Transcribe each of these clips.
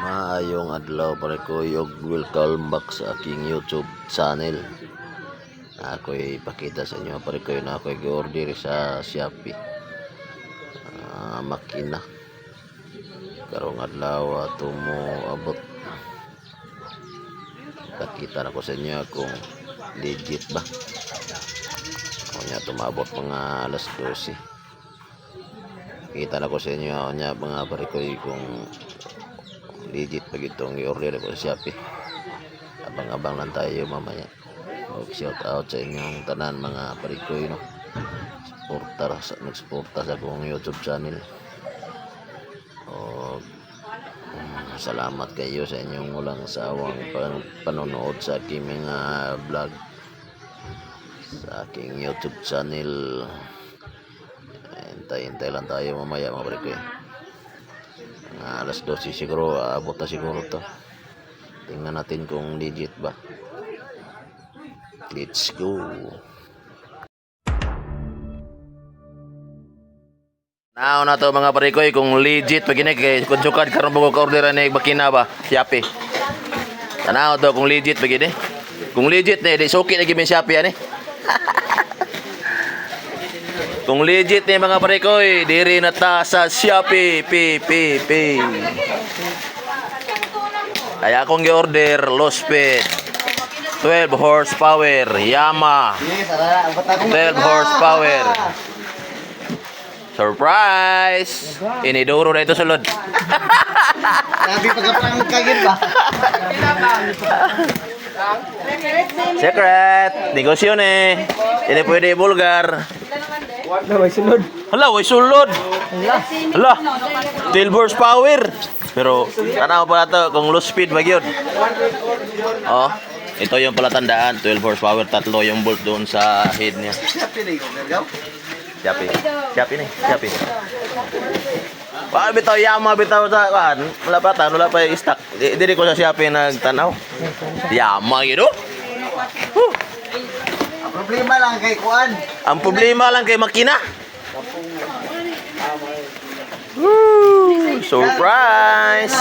Maayong adlaw pare ko ug welcome back sa aking YouTube channel. Ako'y ipakita sa inyo pare ko na ako'y gi-order sa Shopee. Makina. Karong adlaw ato mo abot. Pakita na ko sa inyo kung legit ba. O nya tumabot mga alas 12. Kita na ko sa inyo nya mga pare ko kung legit pag itong i-order ko sa Shopee. Abang-abang lang tayo mamaya. Shout out sa inyong tanan mga parikoy no. Nagsuporta sa akong YouTube channel. Salamat kayo sa inyong walang sawang panonood sa aking mga vlog sa aking YouTube channel. Hintay lang tayo mamaya mga parikoy. Alas 12 siguro, abot na siguro to. Tingnan natin kung legit ba. Let's go. Now na to mga parikoy kung legit pag ini kay kunsukad karon ko order ni makina ba Shopee. Tanaw to kung legit pag ini. Kung legit ni di suki lagi mi Shopee ani. Kung legit ni mga parikoy, diri na ta sa Shopee. Ay akong gi-order low speed 12 horsepower Yamaha 12 horsepower. Surprise! Iniduro na ito sulod. Sabi pagkapang kagin ba? Secret! Negosyo ni. Hindi pwede bulgar. Way sulod. Hala, way sulod. Hala, 12 horsepower. Pero, tanaw pala to, kung low speed mag yun. Oh, ito yung pala tandaan, 12 horsepower, tatlo yung bolt doon sa head niya. Shopee bitaw Yamaha bitaw sa kan. Wala pa yung stock. Dili ko sa Shopee nagtanaw. Yamaha gitu. Ang problema lang kay kuan. Ang problema lang kay makina. Surprise!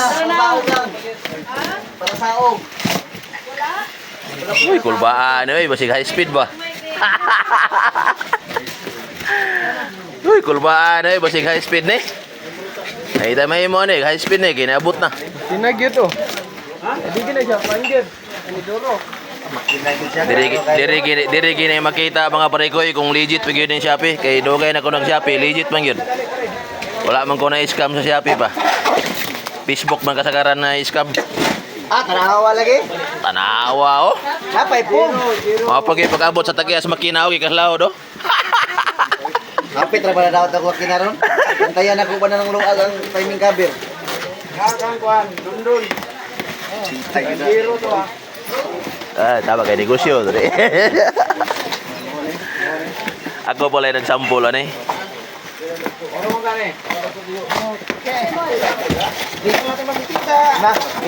Para saog. Uy, kulbaan eh, basig high speed ba? Uy, kulbaan eh, basig high speed ni. Ay, tamay mo ni, high speed ni, kinaabot na. Kinagyo to. Hindi gina siya panggit. Ani duro. Diri gini makita mga parikoy kung legit pag yun yung Shopee. Kay dugay na ko ng Shopee, legit man yun. Wala man ko na scam sa Shopee pa. Facebook man kasagaran na scam. Tanawa lagi. Tanawa oh. Napay po. Pag-abot sa tagias makina og ikaslaw do. Kapit ra ba daw ako kinaron? Antayan ako ba na ng luag ang timing cover. Kakang kuan, dundun. Zero to Tama kay negosyo dre. Ako pala nagsample ani.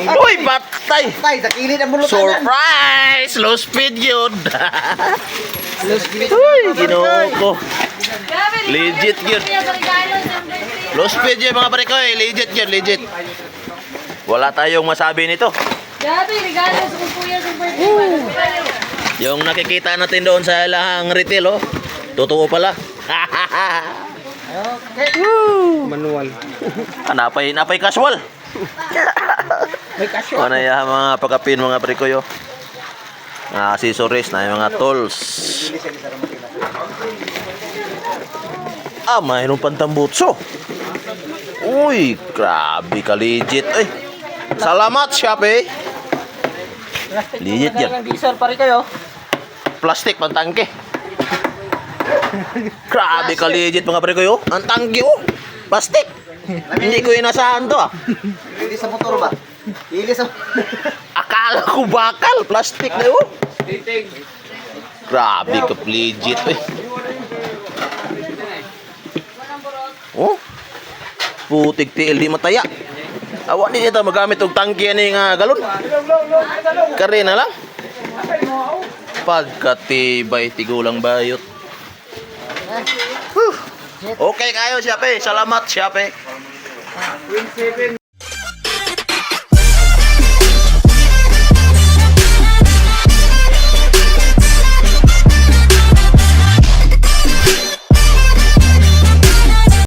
Uy, patay! Patay, sa kilid ang bulutan. Surprise! Low speed yun. Uy, ginoo ko. Legit yun. Low speed yun mga pare ko eh. Legit yun, legit. Wala tayong masabi nito. Grabe, regalo sa kuya sa birthday. Yung nakikita natin doon sa lahang retail, oh. Totoo pala. Manual. Napay casual. May kasyo. Ano yung mga pagkapin mga prikoyo. Mga accessories na yung mga tools. Mayroon pang tambutso. Uy, grabe ka legit. Ay, salamat Shopee. Legit yan. Diesel pare kayo. Plastic pang tangke. Grabe ka legit mga prikoyo. Ang tangke oh. Plastic. Hindi ko inasahan to ah. Hindi sa motor ba? Ili sa Akala ko bakal, plastic na yun. Grabe ka legit eh. Oh, putik tiil di mataya. Awa ni ito magamit og tangke ni nga galon. Kare na lang. Pagkatibay tigulang bayot. Okay kayo Shopee. Salamat Shopee.